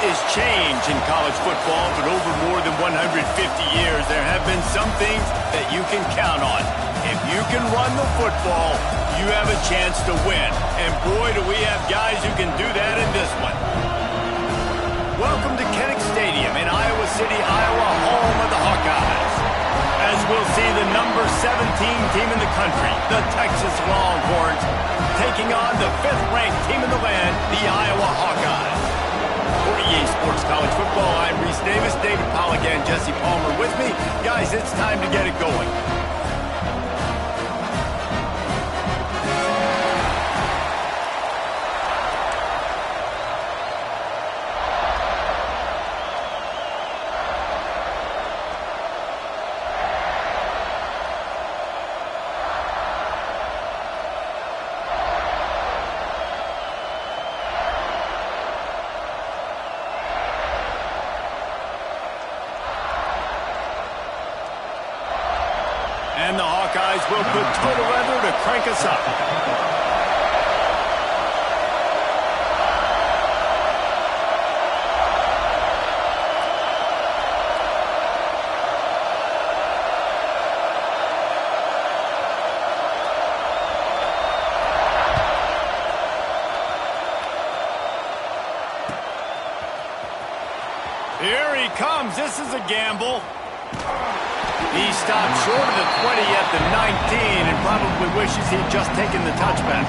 is change in college football, but over more than 150 years, there have been some things that you can count on. If you can run the football, you have a chance to win. And boy, do we have guys who can do that in this one. Welcome to Kinnick Stadium in Iowa City, Iowa, home of the Hawkeyes. As we'll see the number 17 team in the country, the Texas Longhorns, taking on the 5th-ranked team in the land, the Iowa Hawkeyes. For EA Sports College Football, I'm Reese Davis, David Pollack, and Jesse Palmer with me. Guys, it's time to get it going. And the Hawkeyes will put total weather to crank us up. Here he comes. This is a gamble. He stopped short of the 20 at the 19 and probably wishes he'd just taken the touchback.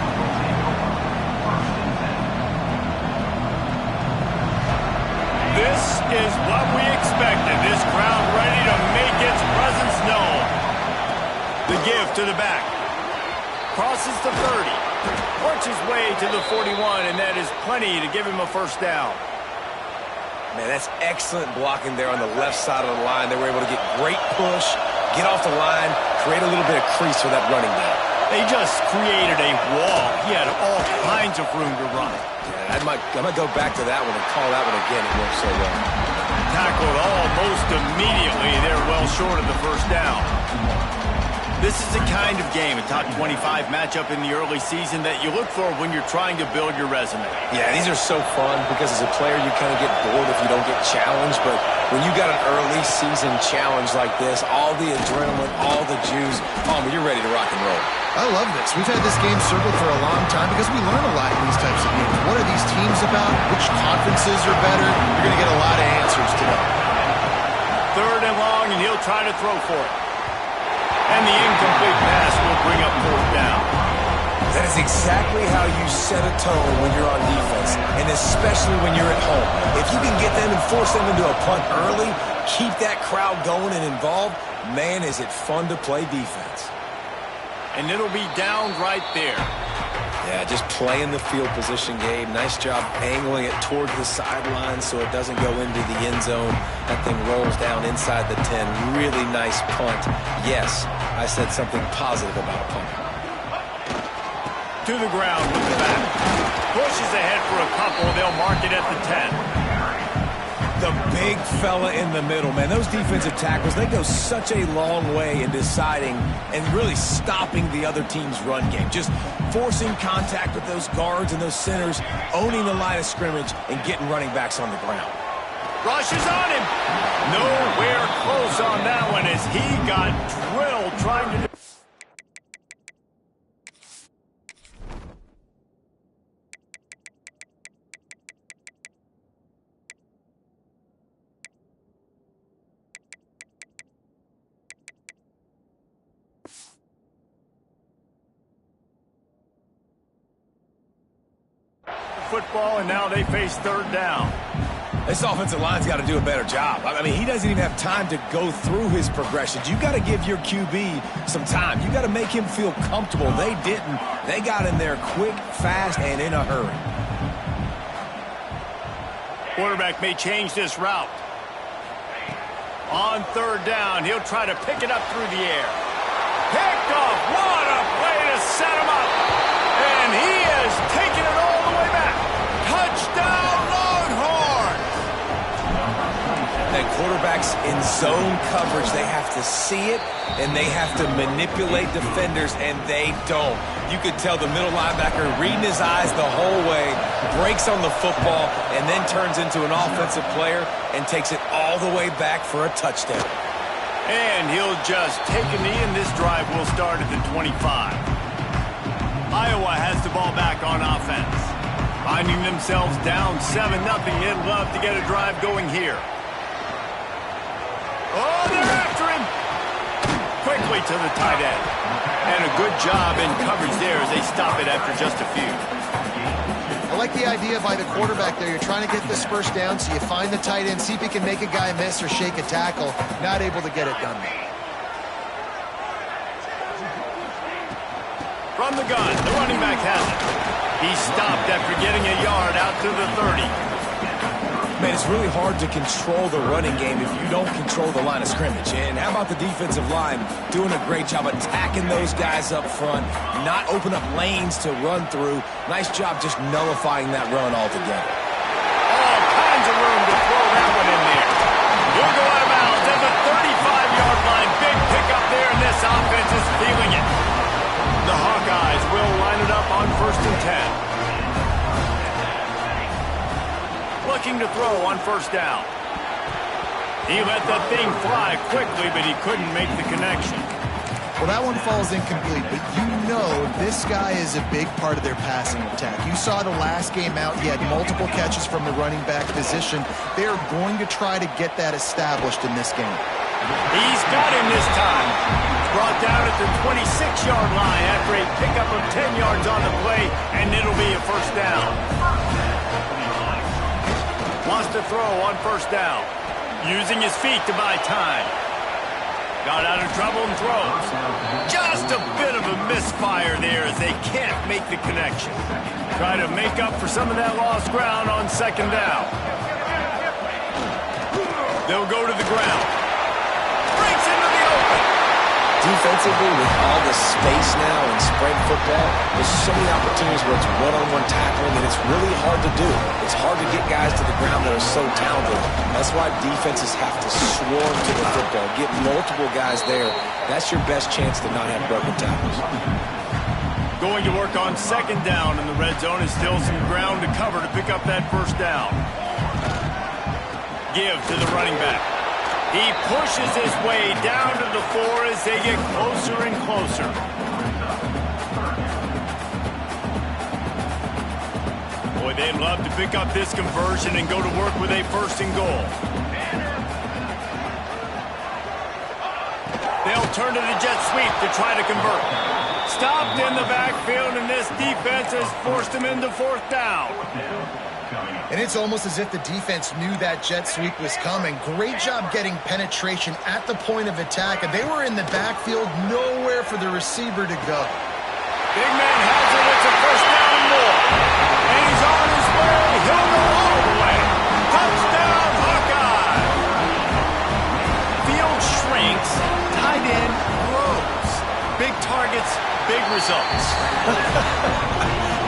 This is what we expected. This crowd ready to make its presence known. The give to the back. Crosses the 30. Works his way to the 41, and that is plenty to give him a first down. Man, that's excellent blocking there on the left side of the line. They were able to get great push, get off the line, create a little bit of crease for that running back. They just created a wall. He had all kinds of room to run. Yeah, I might go back to that one and call that one again. It worked so well. Tackled almost immediately. They're well short of the first down. This is the kind of game, a top 25 matchup in the early season, that you look for when you're trying to build your resume. Yeah, these are so fun because as a player you kind of get bored if you don't get challenged, but when you got an early season challenge like this, all the adrenaline, all the juice, you're ready to rock and roll. I love this. We've had this game circled for a long time because we learn a lot in these types of games. What are these teams about? Which conferences are better? You're going to get a lot of answers today. 3rd and long, and he'll try to throw for it. And the incomplete pass will bring up 4th down. That is exactly how you set a tone when you're on defense, and especially when you're at home. If you can get them and force them into a punt early, keep that crowd going and involved, man, is it fun to play defense. And it'll be down right there. Yeah, just playing the field position game. Nice job angling it towards the sideline so it doesn't go into the end zone. That thing rolls down inside the 10. Really nice punt. Yes, I said something positive about a punt. To the ground with the back. Pushes ahead for a couple. They'll mark it at the 10. The big fella in the middle, man. Those defensive tackles, they go such a long way in deciding and really stopping the other team's run game. Just forcing contact with those guards and those centers, owning the line of scrimmage, and getting running backs on the ground. Rushes on him. Nowhere close on that one as he got drilled trying to... football, and now they face 3rd down. This offensive line's got to do a better job. I mean, he doesn't even have time to go through his progressions. You got to give your QB some time. You got to make him feel comfortable. They didn't. They got in there quick, fast, and in a hurry. Quarterback may change this route. On 3rd down, he'll try to pick it up through the air. Picked off. What a play to set him up. And he is taking it all the way back. Touchdown, Longhorns! That quarterback quarterbacks in zone coverage, they have to see it, and they have to manipulate defenders, and they don't. You could tell the middle linebacker reading his eyes the whole way, breaks on the football, and then turns into an offensive player and takes it all the way back for a touchdown. And he'll just take a knee, and this drive will start at the 25. Iowa has the ball back on offense. Finding themselves down 7-0. They'd love to get a drive going here. Oh, they're after him. Quickly to the tight end. And a good job in coverage there as they stop it after just a few. I like the idea by the quarterback there. You're trying to get this first down, so you find the tight end, see if he can make a guy miss or shake a tackle. Not able to get it done. From the gun, the running back has it. He stopped after getting a yard out to the 30. Man, it's really hard to control the running game if you don't control the line of scrimmage. And how about the defensive line doing a great job attacking those guys up front, not open up lanes to run through. Nice job just nullifying that run altogether. All kinds of room to throw that one in there. He'll go out of bounds at the 35-yard line. Big pickup there, and this offense is feeling it. The Hawkeyes will line it up on 1st and 10. Looking to throw on 1st down. He let that thing fly quickly, but he couldn't make the connection. Well, that one falls incomplete, but you know this guy is a big part of their passing attack. You saw the last game out, he had multiple catches from the running back position. They are going to try to get that established in this game. He's got him this time. Brought down at the 26-yard line after a pickup of 10 yards on the play, and it'll be a 1st down. Wants to throw on 1st down. Using his feet to buy time. Got out of trouble and throws. Just a bit of a misfire there as they can't make the connection. Try to make up for some of that lost ground on 2nd down. They'll go to the ground. Breaks into the open. Defensively, with all the space now in spread football, there's so many opportunities where it's one-on-one tackling, and it's really hard to do. It's hard to get guys to the ground that are so talented. That's why defenses have to swarm to the football, get multiple guys there. That's your best chance to not have broken tackles. Going to work on 2nd down, and the red zone is still some ground to cover to pick up that 1st down. Give to the running back. He pushes his way down to the 4 as they get closer and closer. Boy, they'd love to pick up this conversion and go to work with a 1st and goal. They'll turn to the jet sweep to try to convert. Stopped in the backfield, and this defense has forced him into 4th down. And it's almost as if the defense knew that jet sweep was coming. Great job getting penetration at the point of attack. And they were in the backfield, nowhere for the receiver to go. Big man has it. It's a 1st down and more. And he's on his way. He'll go all the way. Touchdown, Hawkeye. Field shrinks. Tight end grows. Big targets, big results.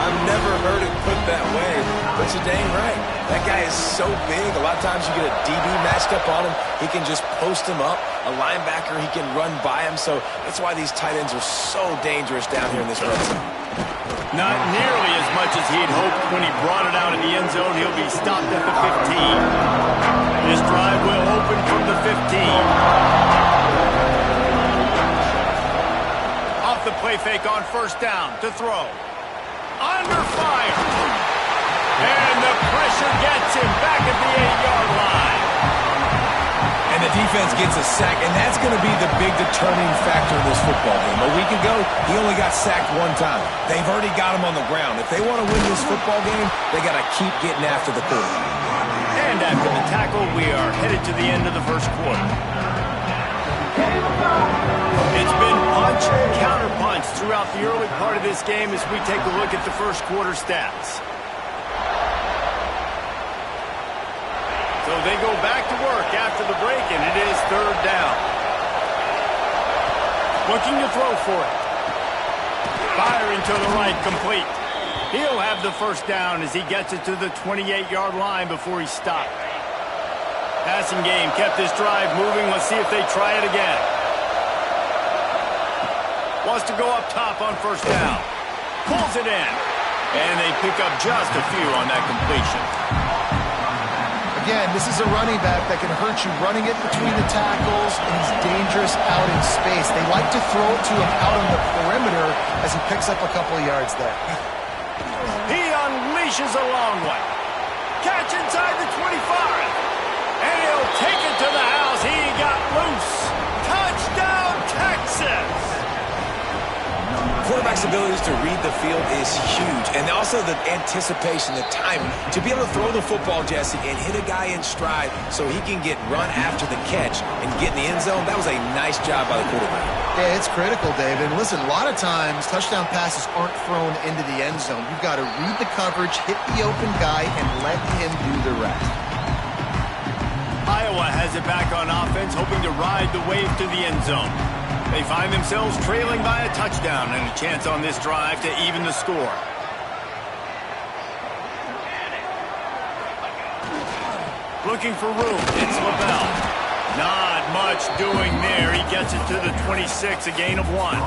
I've never heard it put that way, but you're dang right. That guy is so big. A lot of times you get a DB matched up on him. He can just post him up. A linebacker, he can run by him. So that's why these tight ends are so dangerous down here in this red zone. Not nearly as much as he'd hoped when he brought it out in the end zone. He'll be stopped at the 15. This drive will open from the 15. Off the play fake on 1st down to throw. Under fire. And the pressure gets him back at the 8-yard line. And the defense gets a sack, and that's going to be the big determining factor in this football game. A week ago, he only got sacked 1 time. They've already got him on the ground. If they want to win this football game, they got to keep getting after the quarterback. And after the tackle, we are headed to the end of the 1st quarter. It's been punch, counter-punch throughout the early part of this game as we take a look at the 1st quarter stats. So they go back to work after the break, and it is 3rd down. Looking to throw for it. Firing to the right, complete. He'll have the 1st down as he gets it to the 28-yard line before he's stopped. Passing game kept this drive moving. Let's see if they try it again. Wants to go up top on first down. Pulls it in. And they pick up just a few on that completion. Again, this is a running back that can hurt you running it between the tackles, and he's dangerous out in space. They like to throw it to him out on the perimeter as he picks up a couple of yards there. He unleashes a long one. Catch inside the 25. And he'll take it to the house. He got loose. Touchdown, Texas! Quarterback's abilities to read the field is huge, and also the anticipation, the timing. To be able to throw the football, Jesse, and hit a guy in stride so he can get run after the catch and get in the end zone, that was a nice job by the quarterback. Yeah, it's critical, David. And listen, a lot of times touchdown passes aren't thrown into the end zone. You've got to read the coverage, hit the open guy, and let him do the rest. Iowa has it back on offense, hoping to ride the wave to the end zone. They find themselves trailing by a touchdown and a chance on this drive to even the score. Looking for room. It's LaBelle. Not much doing there. He gets it to the 26, a gain of 1.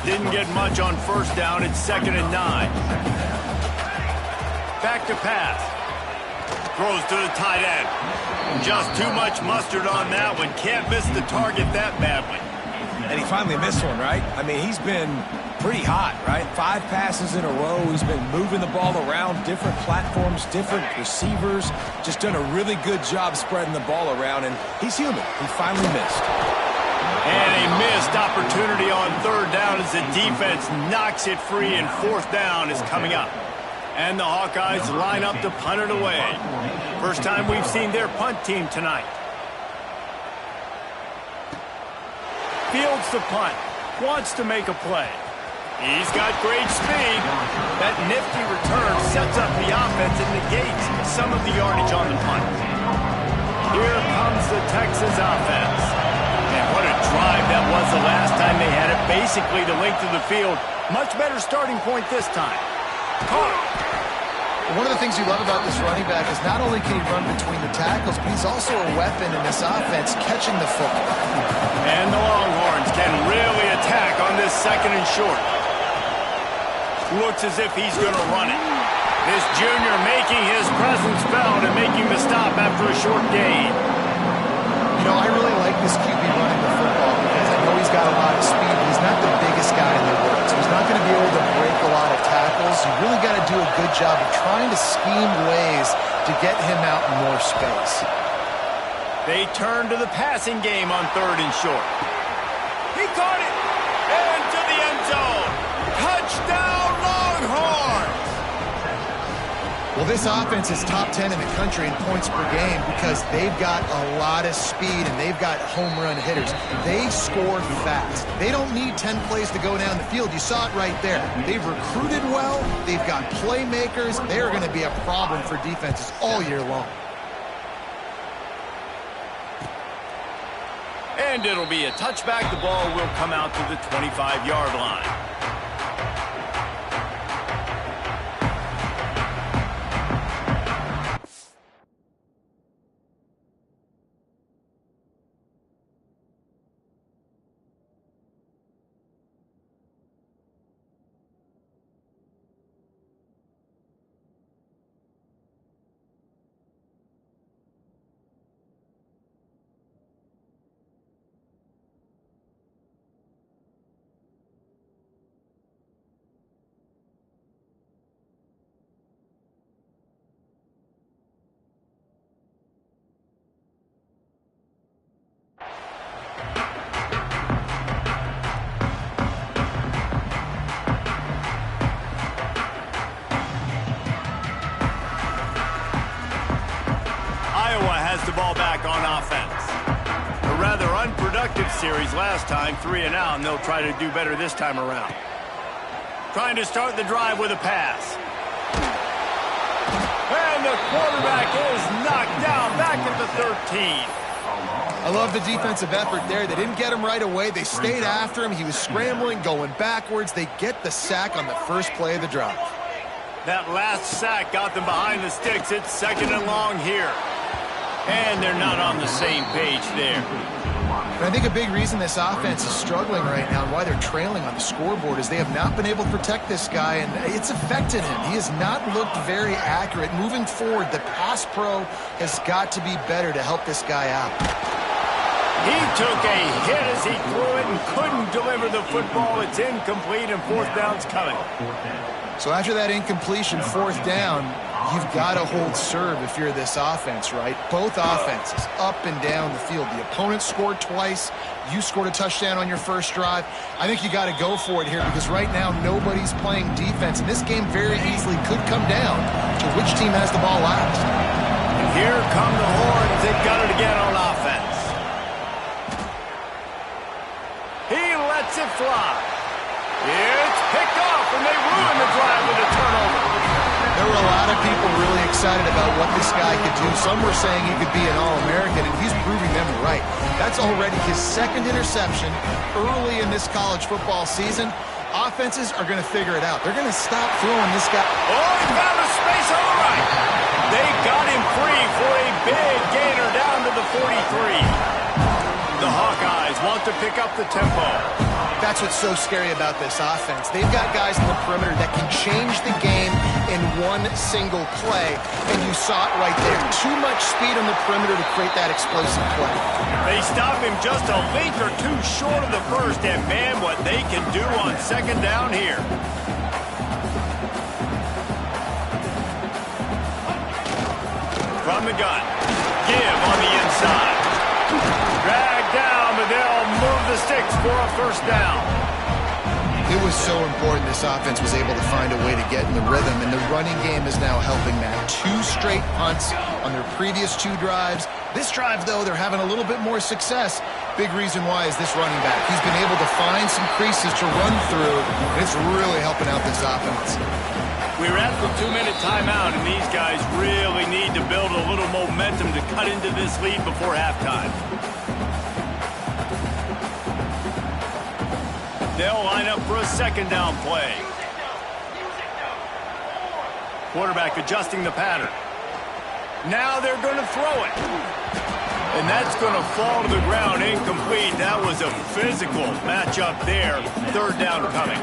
Didn't get much on first down. It's 2nd and 9. Back to pass. Throws to the tight end. Just too much mustard on that one. Can't miss the target that badly. And he finally missed one, right? I mean, he's been pretty hot, right? 5 passes in a row. He's been moving the ball around, different platforms, different receivers. Just done a really good job spreading the ball around, and he's human. He finally missed. And a missed opportunity on 3rd down as the defense knocks it free, and 4th down is coming up. And the Hawkeyes line up to punt it away. First time we've seen their punt team tonight. Fields the punt. Wants to make a play. He's got great speed. That nifty return sets up the offense and negates some of the yardage on the punt. Here comes the Texas offense. And what a drive that was the last time they had it. Basically the length of the field. Much better starting point this time. Caught. One of the things you love about this running back is not only can he run between the tackles, but he's also a weapon in this offense, catching the football. And the Longhorns can really attack on this 2nd and short. Looks as if he's going to run it. This junior making his presence felt and making the stop after a short gain. You know, I really like this QB running the football because I know he's got a lot of speed, but he's not the biggest guy in the world. So he's not going to be able to break a lot of tackles. You really got to do a good job of trying to scheme ways to get him out in more space. They turn to the passing game on 3rd and short. He caught it! And to the end zone! Touchdown, Longhorns! Well, this offense is top 10 in the country in points per game because they've got a lot of speed and they've got home run hitters. They score fast. They don't need 10 plays to go down the field. You saw it right there. They've recruited well. They've got playmakers. They're going to be a problem for defenses all year long. And it'll be a touchback. The ball will come out to the 25-yard line. The ball back on offense. A rather unproductive series last time, 3 and out, and they'll try to do better this time around. Trying to start the drive with a pass. And the quarterback is knocked down back at the 13. I love the defensive effort there. They didn't get him right away. They stayed after him. He was scrambling, going backwards. They get the sack on the first play of the drive. That last sack got them behind the sticks. It's 2nd and long here. And they're not on the same page there. And I think a big reason this offense is struggling right now and why they're trailing on the scoreboard is they have not been able to protect this guy, and it's affected him. He has not looked very accurate. Moving forward, the pass pro has got to be better to help this guy out. He took a hit as he threw it and couldn't deliver the football. It's incomplete, and fourth down's coming. So after that incompletion, fourth down, you've got to hold serve if you're this offense, right? Both offenses up and down the field. The opponent scored twice. You scored a touchdown on your first drive. I think you got to go for it here because right now nobody's playing defense, and this game very easily could come down to which team has the ball last. And here come the Horns. They've got it again on offense. He lets it fly. It's picked off, and they ruin the drive with a turnover. There were a lot of people really excited about what this guy could do. Some were saying he could be an All-American, and he's proving them right. That's already his second interception early in this college football season. Offenses are going to figure it out. They're going to stop throwing this guy. Oh, he found a space on the right. They got him free for a big gainer down to the 43. The Hawkeyes want to pick up the tempo. That's what's so scary about this offense. They've got guys in the perimeter that can change the game in one single play, and you saw it right there. Too much speed on the perimeter to create that explosive play. They stop him just a link or two short of the first, and man, what they can do on second down here. From the gun, give on the inside. Drag down, but they'll move the sticks for a first down. It was so important this offense was able to find a way to get in the rhythm, and the running game is now helping that. 2 straight punts on their previous 2 drives. This drive, though, they're having a little bit more success. Big reason why is this running back. He's been able to find some creases to run through, and it's really helping out this offense. We're at the 2-minute timeout, and these guys really need to build a little momentum to cut into this lead before halftime. They'll line up for a second down play. Quarterback adjusting the pattern. Now they're going to throw it. And that's going to fall to the ground incomplete. That was a physical matchup there. Third down coming.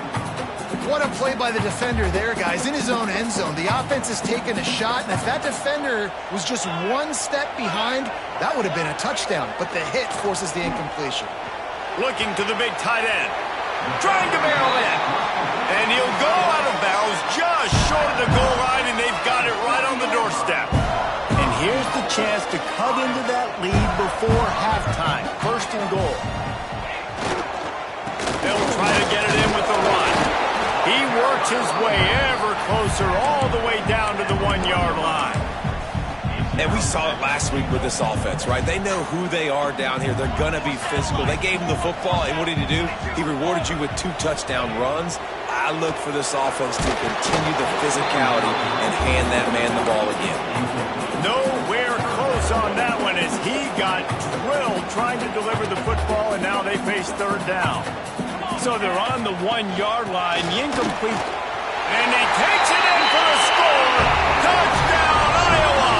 What a play by the defender there, guys, in his own end zone. The offense has taken a shot, and if that defender was just one step behind, that would have been a touchdown. But the hit forces the incompletion. Looking to the big tight end. Trying to barrel in. And he'll go out of bounds just short of the goal line, and they've got it right on the doorstep. And here's the chance to cut into that lead before halftime. First and goal. They'll try to get it in with the run. He works his way ever closer all the way down to the 1-yard line. And we saw it last week with this offense, right? They know who they are down here. They're going to be physical. They gave him the football, and what did he do? He rewarded you with 2 touchdown runs. I look for this offense to continue the physicality and hand that man the ball again. Nowhere close on that one as he got drilled trying to deliver the football, and now they face third down. So they're on the 1-yard line, the incomplete, and he takes it in for a score. Touchdown, Iowa!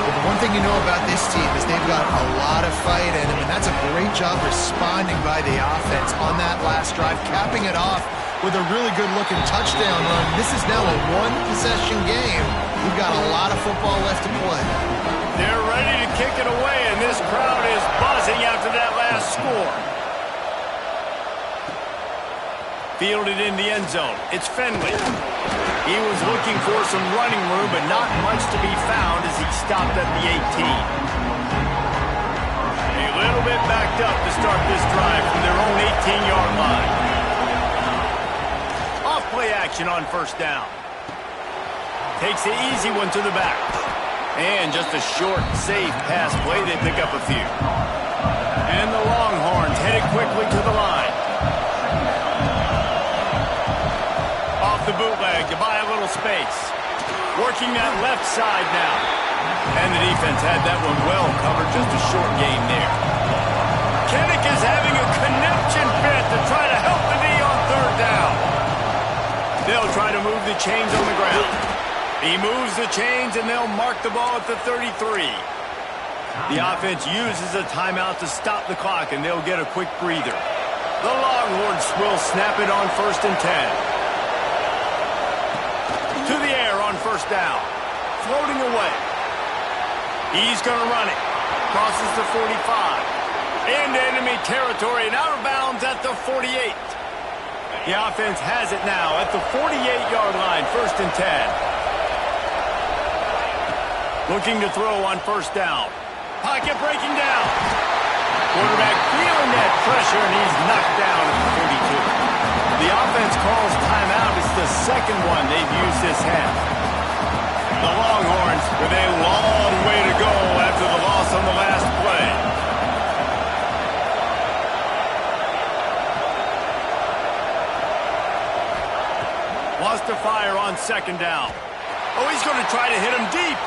The one thing you know about this team is they've got a lot of fight in them, and that's a great job responding by the offense on that last drive, capping it off with a really good-looking touchdown run. This is now a 1-possession game. We've got a lot of football left to play. They're ready to kick it away, and this crowd is buzzing after that last score. Fielded in the end zone. It's Fenley. He was looking for some running room, but not much to be found as he stopped at the 18. A little bit backed up to start this drive from their own 18-yard line. Off play action on first down. Takes the easy one to the back. And just a short, safe pass play. They pick up a few. And the Longhorns headed quickly to the line. The bootleg to buy a little space. Working that left side now. And the defense had that one well covered. Just a short gain there. Kinnick is having a connection fit to try to help the D on third down. They'll try to move the chains on the ground. He moves the chains, and they'll mark the ball at the 33. The offense uses a timeout to stop the clock, and they'll get a quick breather. The Longhorns will snap it on 1st and 10. To the air on 1st down. Floating away. He's going to run it. Crosses the 45. Into enemy territory and out of bounds at the 48. The offense has it now at the 48-yard line, 1st and 10. Looking to throw on 1st down. Pocket breaking down. Quarterback feeling that pressure, and he's knocked down at the 42. The offense calls timeout. It's the second one they've used this half. The Longhorns with a long way to go after the loss on the last play. Lost to fire on 2nd down. Oh, he's going to try to hit him deep.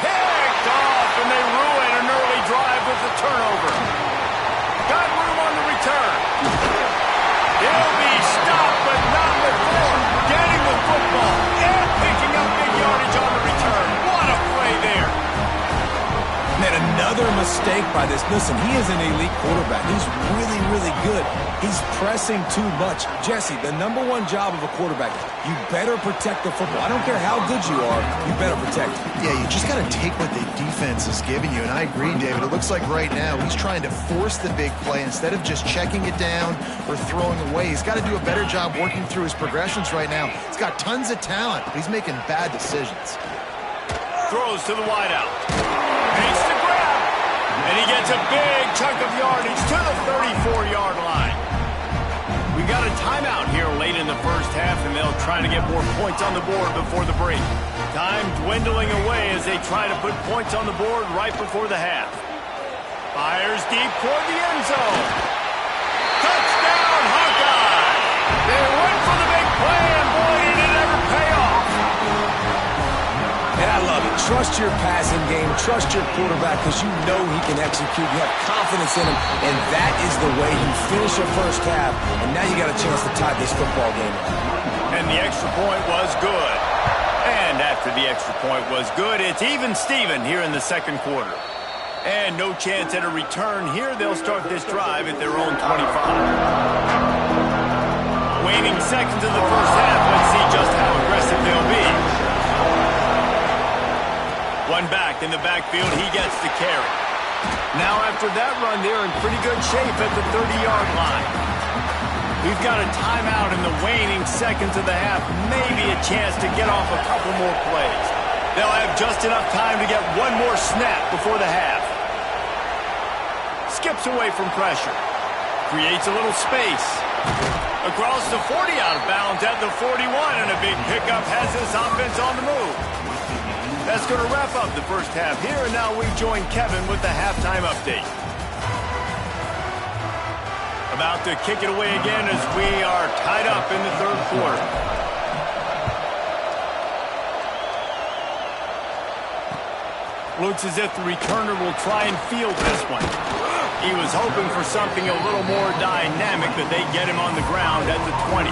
Picked off, and they ruin an early drive with the turnover. Got room on the return. He'll be stopped, but not before getting the football and picking up big yardage on the return. What a play there. Man, another mistake by this. Listen, he is an elite quarterback. He's really, really good. He's pressing too much. Jesse, the #1 job of a quarterback, you better protect the football. I don't care how good you are, you better protect it. Yeah, you just got to take what the defense is giving you, and I agree, David. It looks like right now he's trying to force the big play instead of just checking it down or throwing away. He's got to do a better job working through his progressions right now. He's got tons of talent, but he's making bad decisions. Throws to the wideout. Makes the grab. And he gets a big chunk of yardage to the 34-yard line. We got a timeout here late in the first half, and they'll try to get more points on the board before the break. Time dwindling away as they try to put points on the board right before the half. Fires deep toward the end zone. Touchdown, Hawkeye! They went for the big play, and boy, did it ever pay off. And I love it. Trust your passing game. Trust your quarterback because you know he can execute. You have confidence in him, and that is the way you finish your first half. And now you got a chance to tie this football game up. And the extra point was good. And after the extra point was good, it's even Steven here in the second quarter. And no chance at a return here. They'll start this drive at their own 25. Waning seconds in the first half. Let's see just how aggressive they'll be. One back in the backfield. He gets the carry. Now after that run, they're in pretty good shape at the 30-yard line. We've got a timeout in the waning seconds of the half. Maybe a chance to get off a couple more plays. They'll have just enough time to get one more snap before the half. Skips away from pressure. Creates a little space. Across the 40, out of bounds at the 41, and a big pickup has this offense on the move. That's going to wrap up the first half here, and now we join Kevin with the halftime update. About to kick it away again as we are tied up in the third quarter. Looks as if the returner will try and field this one. He was hoping for something a little more dynamic, but they get him on the ground at the 20.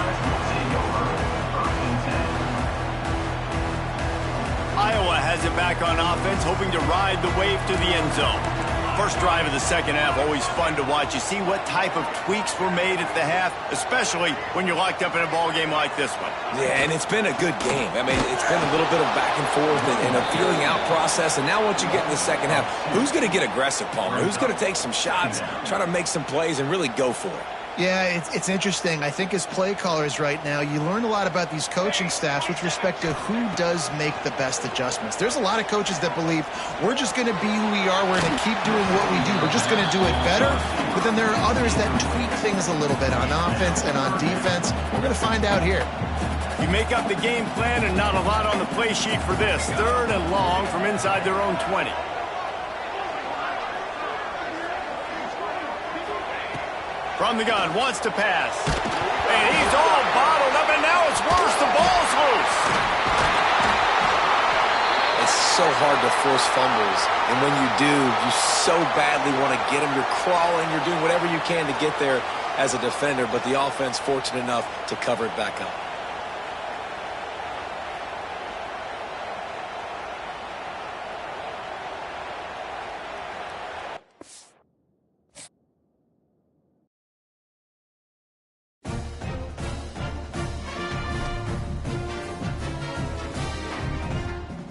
Iowa has it back on offense, hoping to ride the wave to the end zone. First drive of the second half, always fun to watch. You see what type of tweaks were made at the half, especially when you're locked up in a ball game like this one. Yeah, and it's been a good game. I mean, it's been a little bit of back and forth and a feeling out process. And now once you get in the second half, who's going to get aggressive, Palmer? Who's going to take some shots, try to make some plays, and really go for it? Yeah, it's interesting. I think as play callers right now, you learn a lot about these coaching staffs with respect to who does make the best adjustments. There's a lot of coaches that believe we're just going to be who we are. We're going to keep doing what we do. We're just going to do it better. But then there are others that tweak things a little bit on offense and on defense. We're going to find out here. You make up the game plan and not a lot on the play sheet for this. Third and long from inside their own 20. From the gun, wants to pass. And he's all bottled up, and now it's worse. The ball's loose. It's so hard to force fumbles. And when you do, you so badly want to get them. You're crawling. You're doing whatever you can to get there as a defender. But the offense fortunate enough to cover it back up.